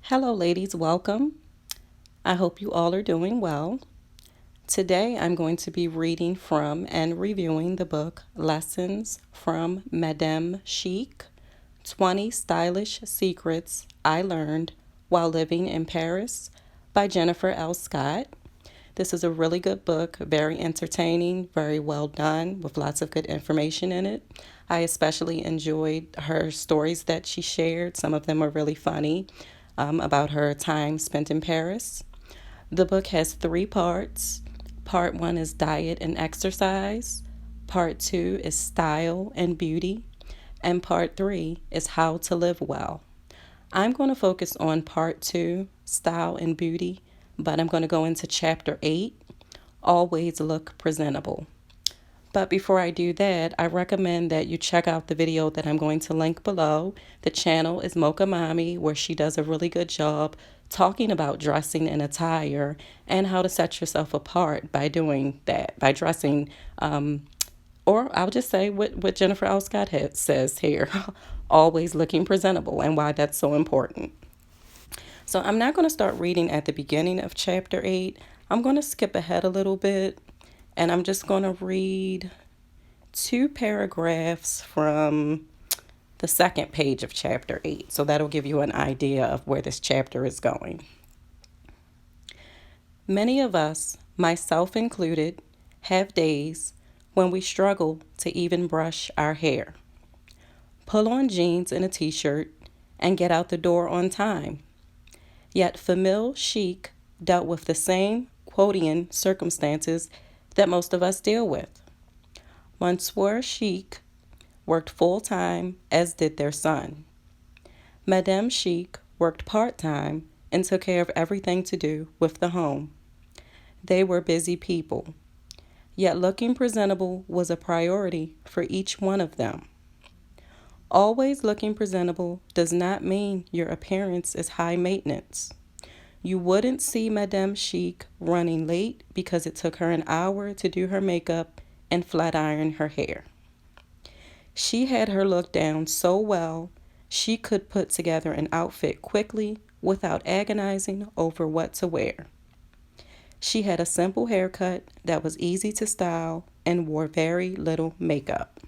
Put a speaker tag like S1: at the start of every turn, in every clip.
S1: Hello, ladies, welcome. I hope you all are doing well. Today, I'm going to be reading from and reviewing the book Lessons from Madame Chic 20 Stylish Secrets I Learned While Living in Paris by Jennifer L. Scott. This is a really good book, very entertaining, very well done, with lots of good information in it. I especially enjoyed her stories that she shared. Some of them are really funny about her time spent in Paris. The book has three parts. Part one is diet and exercise, part two is style and beauty, and part three is how to live well. I'm going to focus on part two, style and beauty, but I'm going to go into chapter 8, always look presentable. But before I do that, I recommend that you check out the video that I'm going to link below. The channel is Mocha Mommy, where she does a really good job talking about dressing and attire and how to set yourself apart by doing that, by dressing, or I'll just say what Jennifer L. Scott says here, always looking presentable and why that's so important. So I'm not going to start reading at the beginning of chapter 8. I'm going to skip ahead a little bit and I'm just going to read two paragraphs from the second page of chapter 8. So that'll give you an idea of where this chapter is going. Many of us, myself included, have days when we struggle to even brush our hair. Pull on jeans and a t-shirt and get out the door on time. Yet Famille Chic dealt with the same quotidian circumstances that most of us deal with. Monsieur Chic worked full-time, as did their son. Madame Chic worked part-time and took care of everything to do with the home. They were busy people, yet looking presentable was a priority for each one of them. Always looking presentable does not mean your appearance is high maintenance. You wouldn't see Madame Chic running late because it took her an hour to do her makeup and flat iron her hair. She had her look down so well, she could put together an outfit quickly without agonizing over what to wear. She had a simple haircut that was easy to style and wore very little makeup.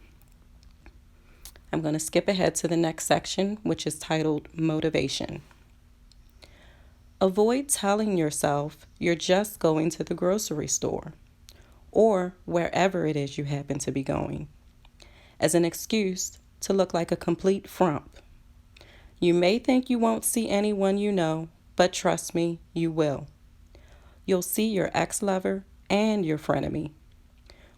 S1: I'm going to skip ahead to the next section, which is titled Motivation. Avoid telling yourself you're just going to the grocery store or wherever it is you happen to be going as an excuse to look like a complete frump. You may think you won't see anyone you know, but trust me, you will. You'll see your ex-lover and your frenemy.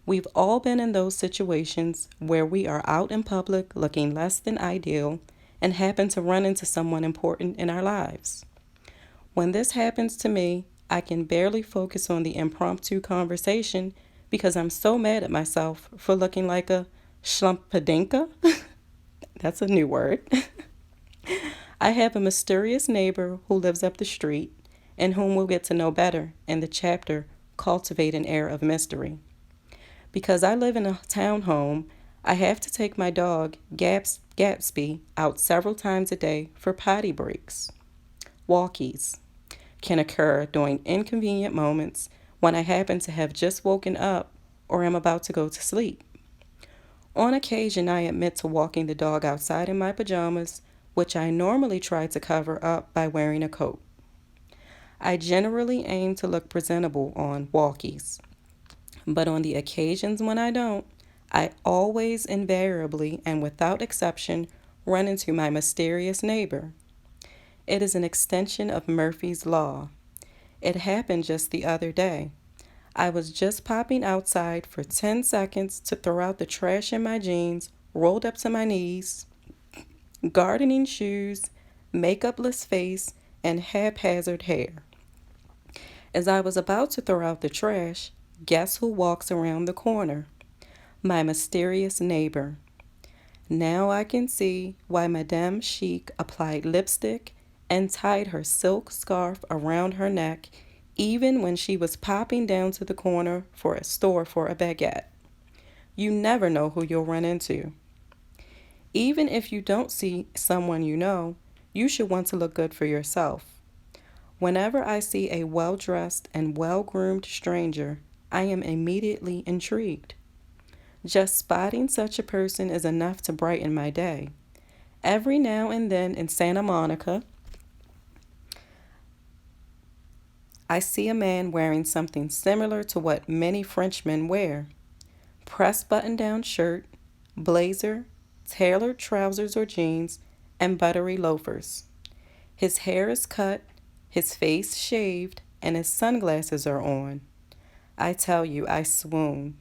S1: We've all been in those situations where we are out in public looking less than ideal and happen to run into someone important in our lives. When this happens to me, I can barely focus on the impromptu conversation because I'm so mad at myself for looking like a schlumpadinka. That's a new word. I have a mysterious neighbor who lives up the street and whom we'll get to know better in the chapter Cultivate an Air of Mystery. Because I live in a townhome, I have to take my dog, Gatsby, out several times a day for potty breaks. Walkies can occur during inconvenient moments when I happen to have just woken up or am about to go to sleep. On occasion, I admit to walking the dog outside in my pajamas, which I normally try to cover up by wearing a coat. I generally aim to look presentable on walkies, but on the occasions when I don't, I always invariably and without exception run into my mysterious neighbor. It is an extension of Murphy's Law. It happened just the other day. I was just popping outside for 10 seconds to throw out the trash in my jeans, rolled up to my knees, gardening shoes, makeupless face, and haphazard hair. As I was about to throw out the trash, guess who walks around the corner? My mysterious neighbor. Now I can see why Madame Chic applied lipstick and tied her silk scarf around her neck even when she was popping down to the corner for a store for a baguette. You never know who you'll run into. Even if you don't see someone you know, You should want to look good for yourself. Whenever I see a well dressed and well groomed stranger, I am immediately intrigued. Just spotting such a person is enough to brighten my day. Every now and then in Santa Monica, I see a man wearing something similar to what many Frenchmen wear: press button down shirt, blazer, tailored trousers or jeans, and buttery loafers. His hair is cut, his face shaved, and his sunglasses are on. I tell you, I swoon.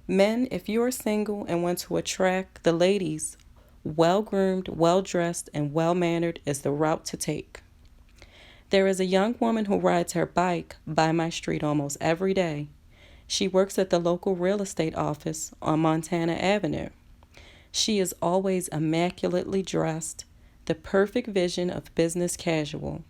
S1: Men, if you are single and want to attract the ladies, well groomed, well dressed, and well mannered is the route to take. There is a young woman who rides her bike by my street almost every day. She works at the local real estate office on Montana Avenue. She is always immaculately dressed, the perfect vision of business casual.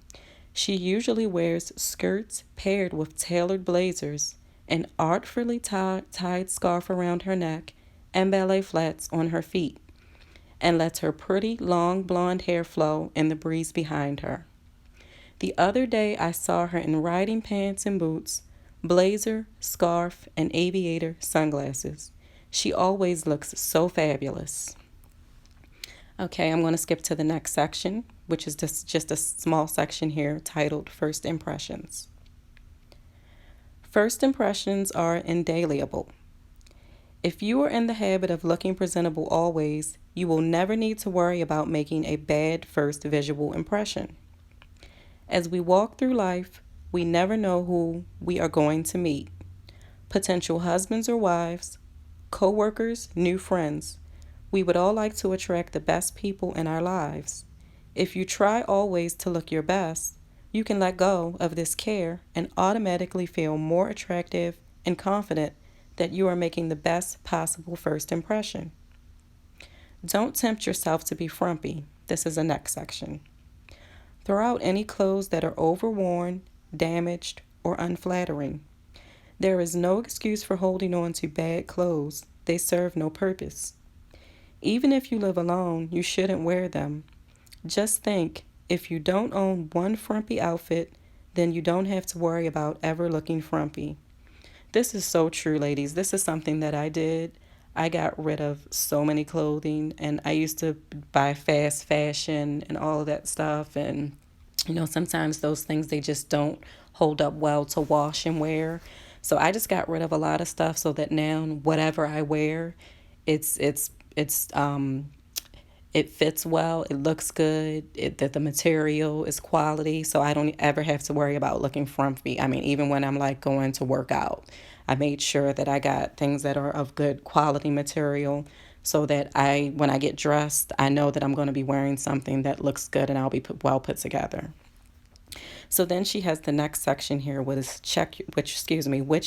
S1: She usually wears skirts paired with tailored blazers, an artfully tied scarf around her neck, and ballet flats on her feet, and lets her pretty long blonde hair flow in the breeze behind her. The other day I saw her in riding pants and boots, blazer, scarf, and aviator sunglasses. She always looks so fabulous. Okay, I'm going to skip to the next section, which is just a small section here titled First Impressions. First impressions are indelible. If you are in the habit of looking presentable always, you will never need to worry about making a bad first visual impression. As we walk through life, we never know who we are going to meet: potential husbands or wives, co-workers, new friends. We would all like to attract the best people in our lives. If you try always to look your best, you can let go of this care and automatically feel more attractive and confident that you are making the best possible first impression. Don't tempt yourself to be frumpy. This is the next section. Throw out any clothes that are overworn, damaged, or unflattering. There is no excuse for holding on to bad clothes. They serve no purpose. Even if you live alone, you shouldn't wear them. Just think, if you don't own one frumpy outfit, then you don't have to worry about ever looking frumpy. This is so true, ladies. This is something that I did. I got rid of so many clothing, and I used to buy fast fashion and all of that stuff. And, sometimes those things, they just don't hold up well to wash and wear. So I just got rid of a lot of stuff so that now whatever I wear, it fits well, it looks good, that the material is quality, so I don't ever have to worry about looking frumpy. I mean, even when I'm like going to work out, I made sure that I got things that are of good quality material so that when I get dressed, I know that I'm going to be wearing something that looks good and I'll be well put together. So then she has the next section here, which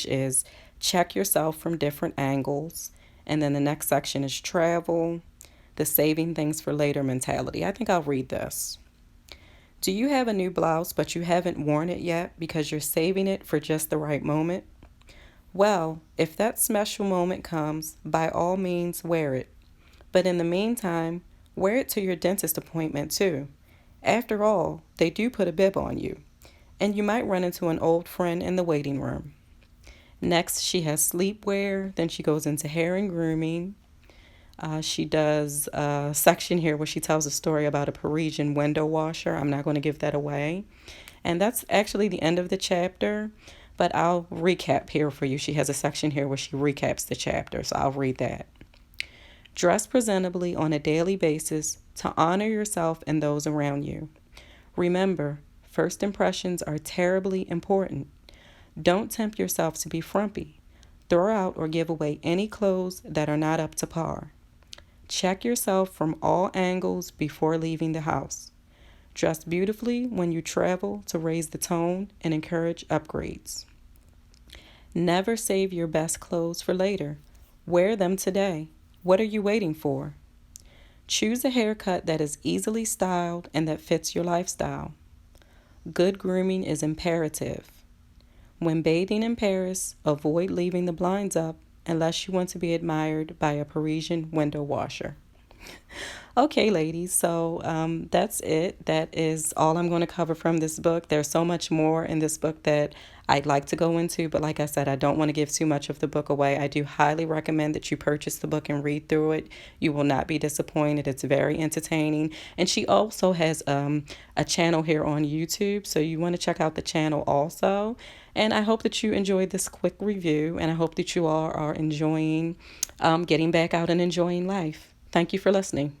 S1: is check yourself from different angles. And then the next section is travel, the saving things for later mentality. I think I'll read this. Do you have a new blouse, but you haven't worn it yet because you're saving it for just the right moment? Well, if that special moment comes, by all means wear it. But in the meantime, wear it to your dentist appointment too. After all, they do put a bib on you. And you might run into an old friend in the waiting room. Next, she has sleepwear. Then she goes into hair and grooming. She does a section here where she tells a story about a Parisian window washer. I'm not going to give that away. And that's actually the end of the chapter, but I'll recap here for you. She has a section here where she recaps the chapter, so I'll read that. Dress presentably on a daily basis to honor yourself and those around you. Remember, first impressions are terribly important. Don't tempt yourself to be frumpy. Throw out or give away any clothes that are not up to par. Check yourself from all angles before leaving the house. Dress beautifully when you travel to raise the tone and encourage upgrades. Never save your best clothes for later. Wear them today. What are you waiting for? Choose a haircut that is easily styled and that fits your lifestyle. Good grooming is imperative. When bathing in Paris, avoid leaving the blinds up unless you want to be admired by a Parisian window washer. Okay, ladies, so that's it. That is all I'm going to cover from this book. There's so much more in this book that I'd like to go into, but like I said, I don't want to give too much of the book away. I do highly recommend that you purchase the book and read through it. You will not be disappointed. It's very entertaining. And she also has a channel here on YouTube, so you want to check out the channel also. And I hope that you enjoyed this quick review, and I hope that you all are enjoying getting back out and enjoying life. Thank you for listening.